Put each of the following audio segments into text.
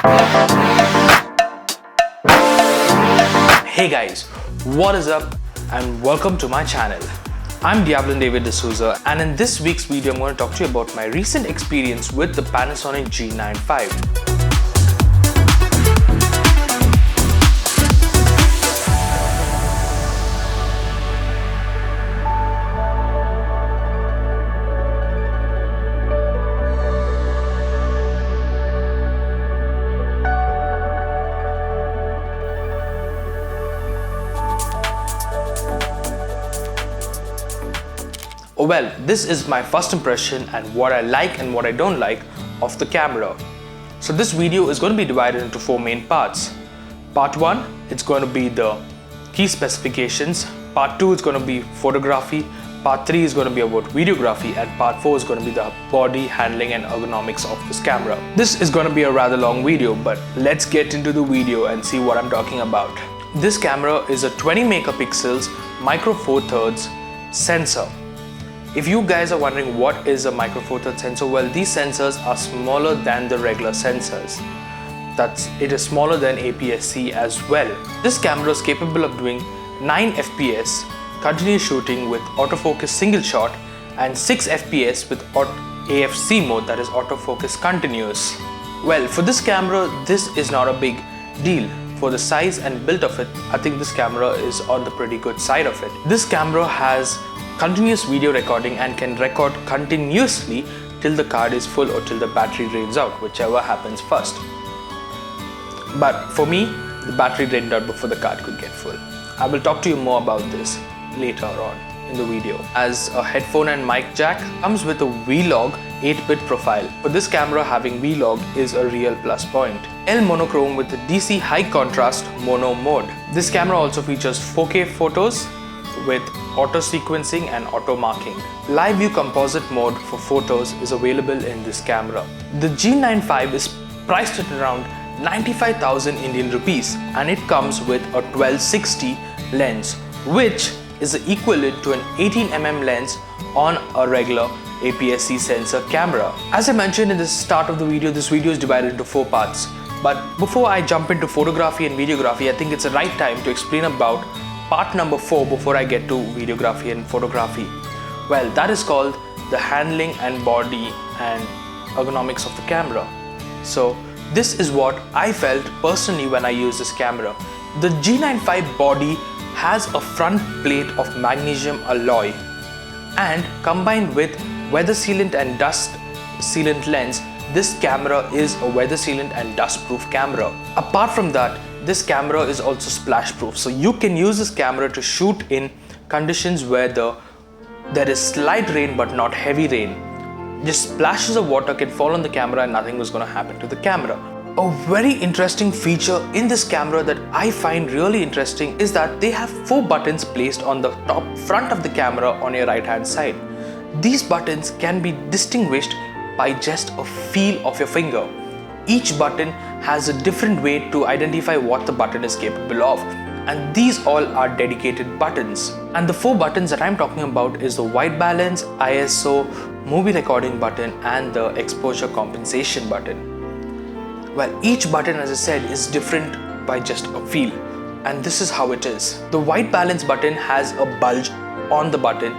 Hey guys, what is up and welcome to my channel. I'm Diablo David D'Souza, and in this week's video I'm going to talk to you about my recent experience with the Panasonic G95. Well, this is my first impression and what I like and what I don't like of the camera. So this video is going to be divided into 4 main parts. Part 1, it's going to be the key specifications. Part 2 is going to be photography. Part 3 is going to be about videography, and part 4 is going to be the body, handling and ergonomics of this camera. This is going to be a rather long video, but let's get into the video and see what I'm talking about. This camera is a 20 megapixels micro four thirds sensor. If you guys are wondering what is a micro four thirds sensor, well, these sensors are smaller than the regular sensors. It is smaller than APS-C as well. This camera is capable of doing 9 FPS continuous shooting with autofocus single shot and 6 FPS with AFC mode, that is autofocus continuous. Well, for this camera, this is not a big deal. For the size and build of it, I think this camera is on the pretty good side of it. This camera has continuous video recording and can record continuously till the card is full or till the battery drains out, whichever happens first. But for me, the battery drained out before the card could get full. I will talk to you more about this later on in the video. As a headphone and mic jack, comes with a V-Log 8-bit profile. For this camera, having V-Log is a real plus point. L monochrome with the DC high contrast mono mode. This camera also features 4K photos with auto sequencing and auto marking. Live view composite mode for photos is available in this camera. The G95 is priced at around 95,000 Indian rupees, and it comes with a 1260 lens, which is equivalent to an 18mm lens on a regular APS-C sensor camera. As I mentioned in the start of the video, this video is divided into 4 parts. But before I jump into photography and videography, I think it's the right time to explain about part number 4 before I get to videography and photography. Well, that is called the handling and body and ergonomics of the camera. So this is what I felt personally when I used this camera. The G95 body has a front plate of magnesium alloy, and combined with weather sealant and dust sealant lens, this camera is a weather sealant and dust proof camera. Apart from that, this camera is also splash proof, so you can use this camera to shoot in conditions where there is slight rain but not heavy rain. Just splashes of water can fall on the camera and nothing was going to happen to the camera. A very interesting feature in this camera that I find really interesting is that they have 4 buttons placed on the top front of the camera on your right hand side. These buttons can be distinguished by just a feel of your finger. Each button has a different way to identify what the button is capable of, and these all are dedicated buttons. And the 4 buttons that I'm talking about is the white balance, ISO, movie recording button and the exposure compensation button. Well, each button, as I said, is different by just a feel, and this is how it is. The white balance button has a bulge on the button,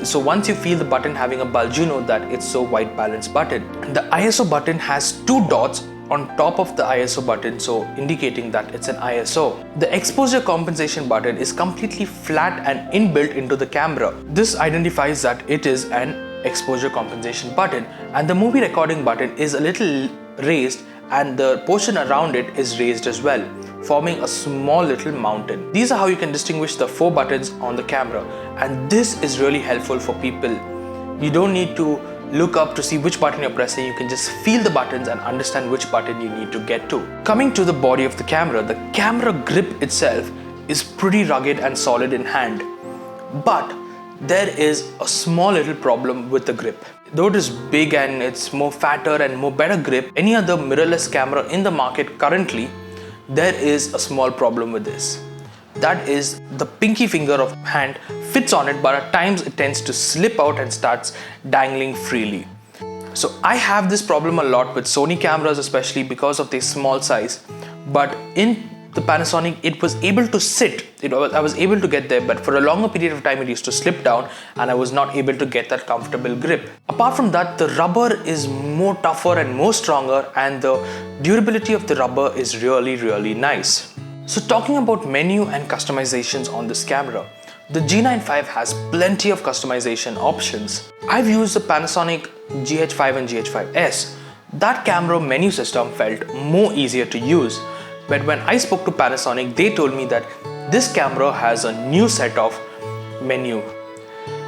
so once you feel the button having a bulge, you know that it's a white balance button. The ISO button has 2 dots on top of the ISO button, so indicating that it's an ISO. The exposure compensation button is completely flat and inbuilt into the camera. This identifies that it is an exposure compensation button, and the movie recording button is a little raised and the portion around it is raised as well, forming a small little mountain. These are how you can distinguish the 4 buttons on the camera, and this is really helpful for people. You don't need to look up to see which button you're pressing, you can just feel the buttons and understand which button you need to get to. Coming to the body of the camera grip itself is pretty rugged and solid in hand, but there is a small little problem with the grip. Though it is big and it's more fatter and more better grip, any other mirrorless camera in the market currently, there is a small problem with this. That is, the pinky finger of hand fits on it, but at times it tends to slip out and starts dangling freely. So I have this problem a lot with Sony cameras, especially because of their small size. But in the Panasonic, it was able to sit. I was able to get there, but for a longer period of time, it used to slip down and I was not able to get that comfortable grip. Apart from that, the rubber is more tougher and more stronger, and the durability of the rubber is really nice. So talking about menu and customizations on this camera, the G95 has plenty of customization options. I've used the Panasonic GH5 and GH5S. That camera menu system felt more easier to use. But when I spoke to Panasonic, they told me that this camera has a new set of menu.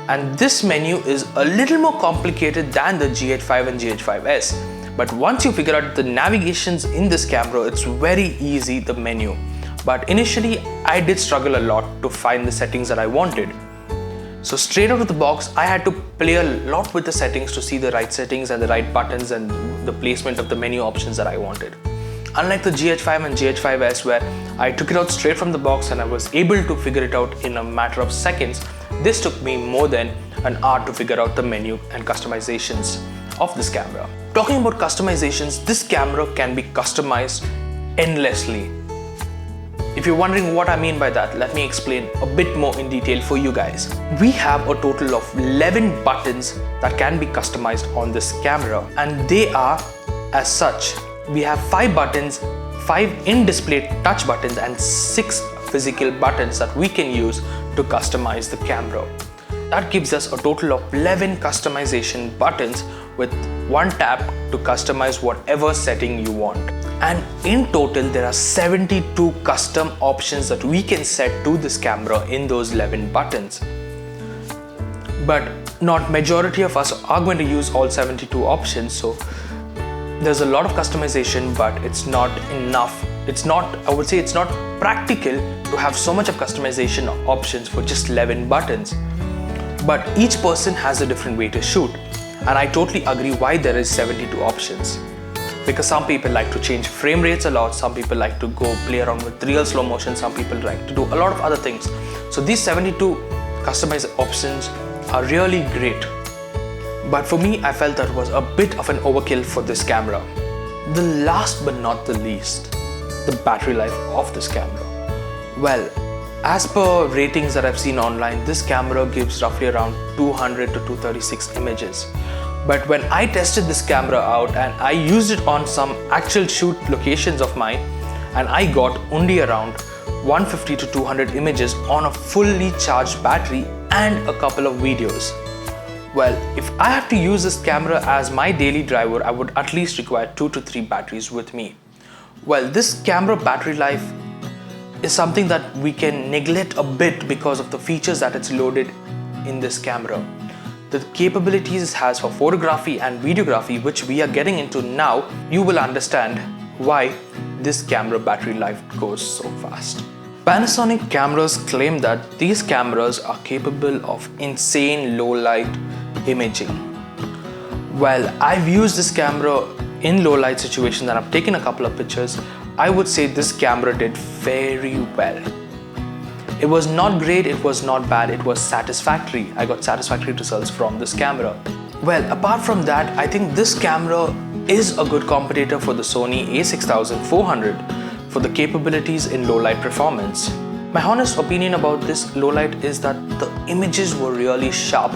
And this menu is a little more complicated than the GH5 and GH5S. But once you figure out the navigations in this camera, it's very easy, the menu. But initially, I did struggle a lot to find the settings that I wanted. So straight out of the box, I had to play a lot with the settings to see the right settings and the right buttons and the placement of the menu options that I wanted. Unlike the GH5 and GH5S, where I took it out straight from the box and I was able to figure it out in a matter of seconds, this took me more than an hour to figure out the menu and customizations of this camera. Talking about customizations, this camera can be customized endlessly. If you're wondering what I mean by that, let me explain a bit more in detail for you guys. We have a total of 11 buttons that can be customized on this camera, and they are as such. We have 5 buttons, 5 in-display touch buttons and 6 physical buttons that we can use to customize the camera. That gives us a total of 11 customization buttons with one tap to customize whatever setting you want. And in total, there are 72 custom options that we can set to this camera in those 11 buttons. But not majority of us are going to use all 72 options, so there's a lot of customization, but it's not enough. I would say it's not practical to have so much of customization options for just 11 buttons. But each person has a different way to shoot, and I totally agree why there is 72 options. Because some people like to change frame rates a lot, some people like to go play around with real slow motion, some people like to do a lot of other things. So these 72 customized options are really great. But for me, I felt that was a bit of an overkill for this camera. The last but not the least, the battery life of this camera. Well, as per ratings that I've seen online, this camera gives roughly around 200 to 236 images. But when I tested this camera out and I used it on some actual shoot locations of mine, and I got only around 150 to 200 images on a fully charged battery and a couple of videos. Well, if I have to use this camera as my daily driver, I would at least require 2 to 3 batteries with me. Well, this camera battery life is something that we can neglect a bit because of the features that it's loaded in this camera. The capabilities it has for photography and videography, which we are getting into now, you will understand why this camera battery life goes so fast. Panasonic cameras claim that these cameras are capable of insane low light imaging. Well, I've used this camera in low light situations and I've taken a couple of pictures. I would say this camera did very well. It was not great, it was not bad, it was satisfactory. I got satisfactory results from this camera. Well, apart from that, I think this camera is a good competitor for the Sony a6400 for the capabilities in low light performance. My honest opinion about this low light is that the images were really sharp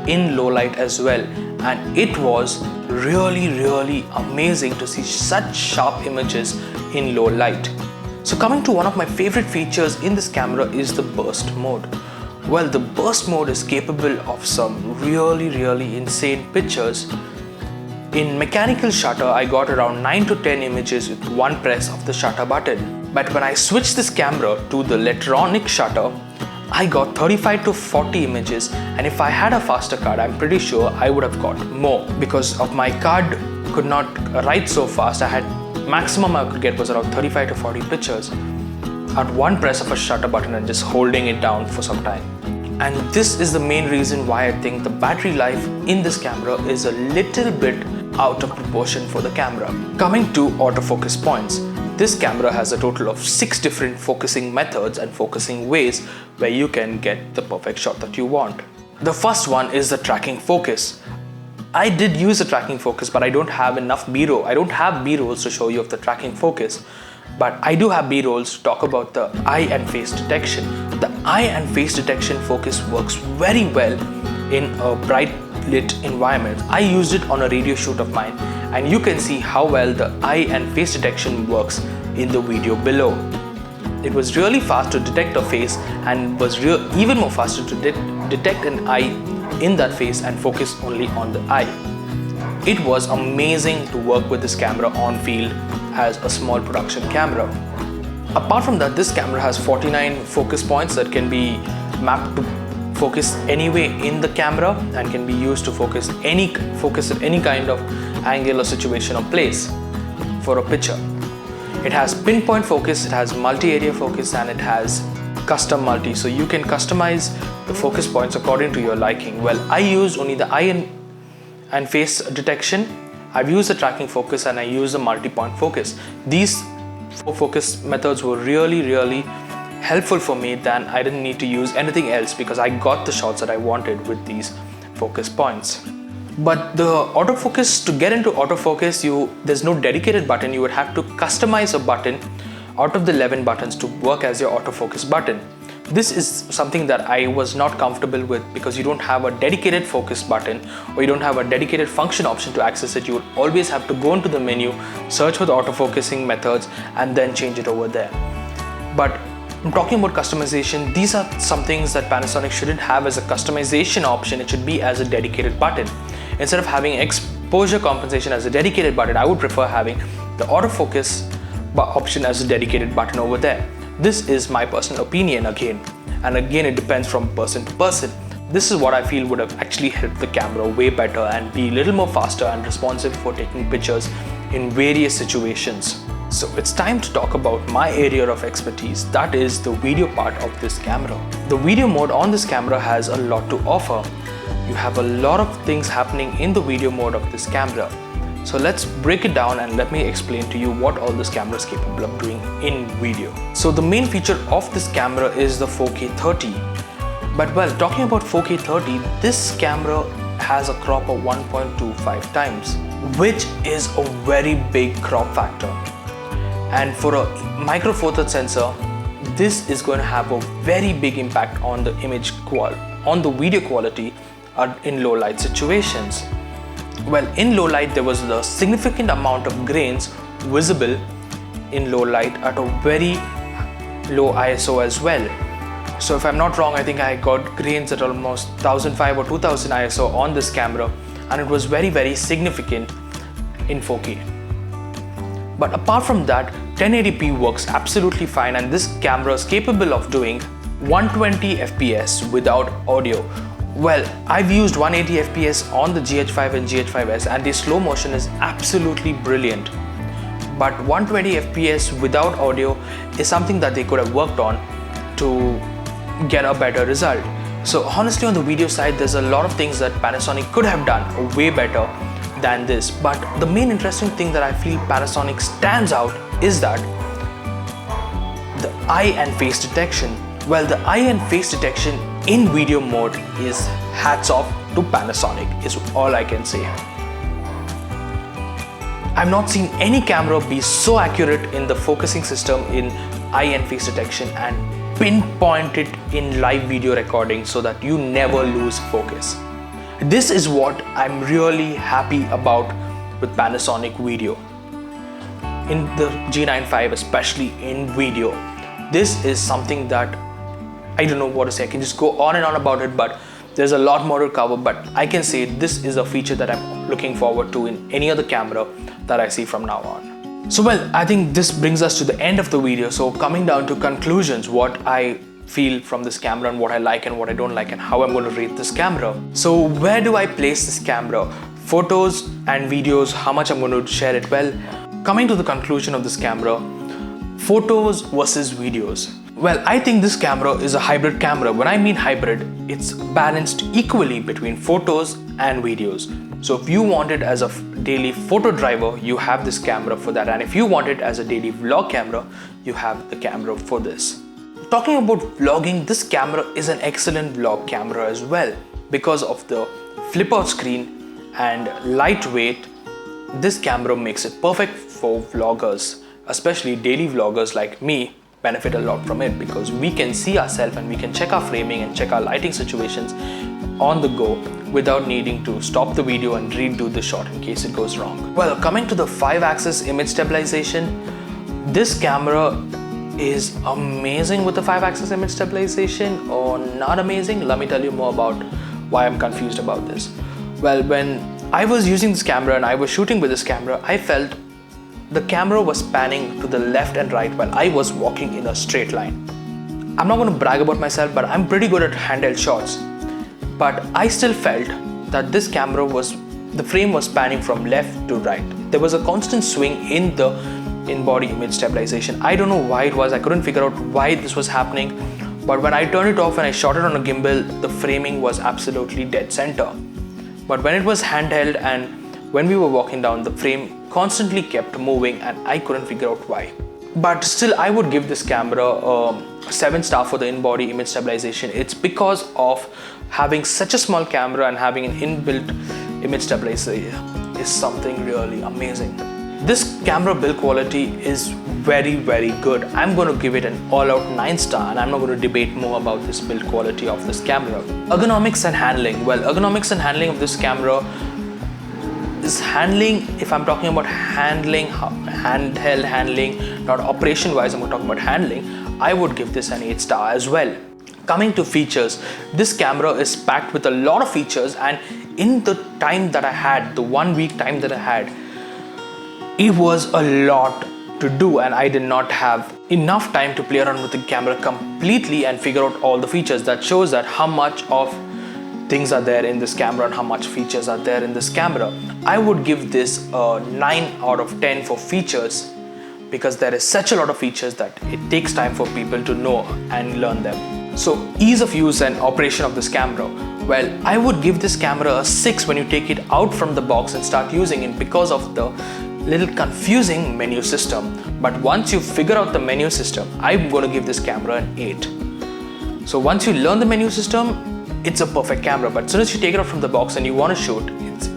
in low light as well, and it was really amazing to see such sharp images in low light. So coming to one of my favorite features in this camera is the burst mode. Well, the burst mode is capable of some really insane pictures. In mechanical shutter, I got around 9 to 10 images with one press of the shutter button. But when I switched this camera to the electronic shutter, I got 35 to 40 images, and if I had a faster card, I'm pretty sure I would have got more. Because of my card could not write so fast, maximum I could get was around 35 to 40 pictures at one press of a shutter button and just holding it down for some time. And this is the main reason why I think the battery life in this camera is a little bit out of proportion for the camera. Coming to autofocus points, this camera has a total of 6 different focusing methods and focusing ways where you can get the perfect shot that you want. The first one is the tracking focus. I did use the tracking focus, but I don't have enough B-roll. I don't have B-rolls to show you of the tracking focus. But I do have B-rolls to talk about the eye and face detection. The eye and face detection focus works very well in a bright lit environment. I used it on a radio shoot of mine, and you can see how well the eye and face detection works in the video below. It was really fast to detect a face and was even more faster to detect an eye in that face and focus only on the eye. It was amazing to work with this camera on field as a small production camera. Apart from that, this camera has 49 focus points that can be mapped to focus anyway in the camera and can be used to focus at any kind of angle or situation or place for a picture. It has pinpoint focus, it has multi-area focus, and it has custom multi, so you can customize the focus points according to your liking. Well, I used only the eye and face detection. I've used the tracking focus and I used the multi-point focus. These 4 focus methods were really helpful for me. Then I didn't need to use anything else because I got the shots that I wanted with these focus points. But the autofocus, to get into autofocus, there's no dedicated button. You would have to customize a button out of the 11 buttons to work as your autofocus button. This is something that I was not comfortable with because you don't have a dedicated focus button, or you don't have a dedicated function option to access it. You would always have to go into the menu, search for the autofocusing methods, and then change it over there. But I'm talking about customization. These are some things that Panasonic shouldn't have as a customization option. It should be as a dedicated button. Instead of having exposure compensation as a dedicated button, I would prefer having the autofocus option as a dedicated button over there. This is my personal opinion again, and again it depends from person to person. This is what I feel would have actually helped the camera way better and be a little more faster and responsive for taking pictures in various situations. So it's time to talk about my area of expertise, that is the video part of this camera. The video mode on this camera has a lot to offer. You have a lot of things happening in the video mode of this camera. So let's break it down and let me explain to you what all this camera is capable of doing in video. So the main feature of this camera is the 4K 30. But while talking about 4K 30, this camera has a crop of 1.25 times, which is a very big crop factor. And for a micro four thirds sensor, this is going to have a very big impact on the on the video quality in low light situations. Well, in low light, there was a significant amount of grains visible in low light at a very low ISO as well. So if I'm not wrong, I think I got grains at almost 1005 or 2000 ISO on this camera, and it was very significant in 4K. But apart from that, 1080p works absolutely fine, and this camera is capable of doing 120 FPS without audio. Well, I've used 180 FPS on the GH5 and GH5S, and the slow motion is absolutely brilliant. But 120 FPS without audio is something that they could have worked on to get a better result. So honestly, on the video side, there's a lot of things that Panasonic could have done way better than this. But the main interesting thing that I feel Panasonic stands out is that the eye and face detection. Well, the eye and face detection in video mode is hats off to Panasonic, is all I can say. I've not seen any camera be so accurate in the focusing system in eye and face detection and pinpoint it in live video recording so that you never lose focus. This is what I'm really happy about with Panasonic video. In the G95, especially in video, this is something that I don't know what to say. I can just go on and on about it, but there's a lot more to cover. But I can say this is a feature that I'm looking forward to in any other camera that I see from now on. So well, I think this brings us to the end of the video. So coming down to conclusions, what I feel from this camera and what I like and what I don't like and how I'm going to rate this camera. So where do I place this camera? Photos and videos, how much I'm going to share it? Well, coming to the conclusion of this camera, photos versus videos. Well, I think this camera is a hybrid camera. When I mean hybrid, it's balanced equally between photos and videos. So if you want it as a daily photo driver, you have this camera for that. And if you want it as a daily vlog camera, you have the camera for this. Talking about vlogging, this camera is an excellent vlog camera as well because of the flip out screen and lightweight, this camera makes it perfect for vloggers, especially daily vloggers like me benefit a lot from it, because we can see ourselves and we can check our framing and check our lighting situations on the go without needing to stop the video and redo the shot in case it goes wrong. Well, coming to the 5-axis image stabilization, this camera is amazing with the 5-axis image stabilization, or not amazing. Let me tell you more about why I'm confused about this. Well, when I was using this camera and I was shooting with this camera, I felt the camera was panning to the left and right while I was walking in a straight line. I'm not going to brag about myself, but I'm pretty good at handheld shots. But I still felt that this camera the frame was panning from left to right. There was a constant swing in the in-body image stabilization. I don't know why it was. I couldn't figure out why this was happening. But when I turned it off and I shot it on a gimbal, the framing was absolutely dead center. But when it was handheld and when we were walking down, the frame constantly kept moving and I couldn't figure out why. But still, I would give this camera a 7-star for the in-body image stabilization. It's because of having such a small camera and having an inbuilt image stabilizer is something really amazing. This camera build quality is very, very good. I'm going to give it an all-out 9-star, and I'm not going to debate more about this build quality of this camera. Ergonomics and handling. Well, ergonomics and handling of this camera is handling, if I'm talking about handling, handheld handling, not operation wise, I'm going to talk about handling, I would give this an 8-star as well. Coming to features, this camera is packed with a lot of features, and in the time that I had, the 1 week time that I had, it was a lot to do, and I did not have enough time to play around with the camera completely and figure out all the features. That shows that how much of things are there in this camera and how much features are there in this camera. I would give this a 9 out of 10 for features, because there is such a lot of features that it takes time for people to know and learn them. So ease of use and operation of this camera. Well, I would give this camera a 6 when you take it out from the box and start using it, because of the little confusing menu system. But once you figure out the menu system, I'm going to give this camera an 8. So once you learn the menu system, it's a perfect camera. But as soon as you take it out from the box and you want to shoot, it's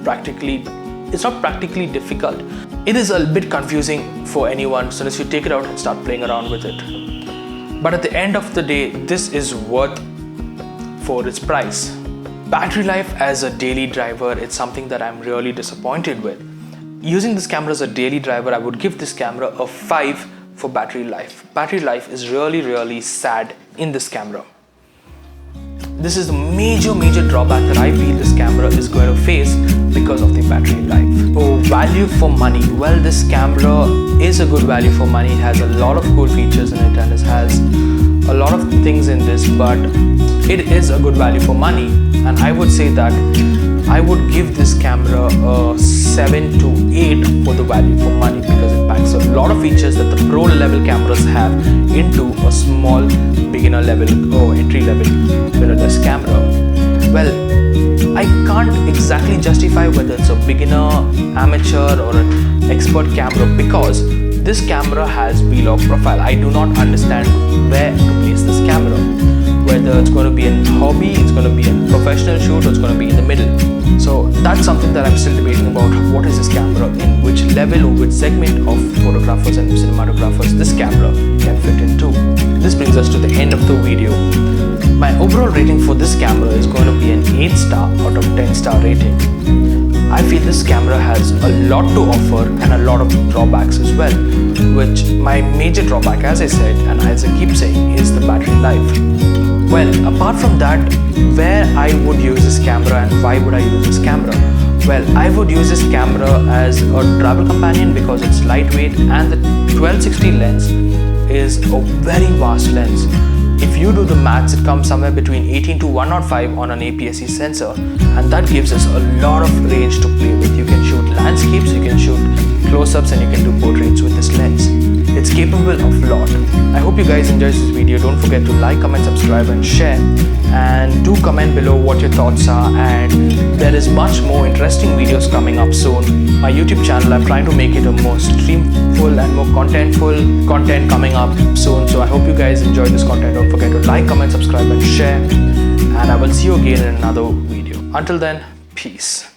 not practically difficult. It is a bit confusing for anyone as soon as you take it out and start playing around with it. But at the end of the day, this is worth for its price. Battery life as a daily driver, it's something that I'm really disappointed with. Using this camera as a daily driver, I would give this camera a 5 for battery life. Battery life is really, really sad in this camera. This is the major drawback that I feel this camera is going to face because of the battery life. Oh, value for money. Well, this camera is a good value for money. It has a lot of cool features in it and it has a lot of things in this, but it is a good value for money. And I would say that I would give this camera a 7 to 8 for the value for money, because it packs a lot of features that the pro level cameras have into a small beginner level or entry level mirrorless camera. Well, I can't exactly justify whether it's a beginner, amateur or an expert camera, because this camera has V-log profile. I do not understand where to place this camera. Whether it's going to be a hobby, it's going to be a professional shoot, or it's going to be in the middle. So that's something that I'm still debating about. What is this camera, in which level or which segment of photographers and cinematographers this camera can fit into. This brings us to the end of the video. My overall rating for this camera is going to be an 8-star out of 10-star rating. I feel this camera has a lot to offer and a lot of drawbacks as well, which my major drawback, as I said and as I keep saying, is the battery life. Well, apart from that, where I would use this camera and why would I use this camera? Well, I would use this camera as a travel companion because it's lightweight and the 1260 lens is a very vast lens. If you do the maths, it comes somewhere between 18 to 105 on an APS-C sensor, and that gives us a lot of range to play with. You can shoot landscapes, you can shoot close-ups, and you can do portraits with this lens. It's capable of a lot. I hope you guys enjoyed this video. Don't forget to like, comment, subscribe and share, and do comment below what your thoughts are. And there is much more interesting videos coming up soon. My YouTube channel, I'm trying to make it a more streamful and more contentful content coming up soon. So I hope you guys enjoy this content. Don't forget to like, comment, subscribe and share, and I will see you again in another video. Until then, peace.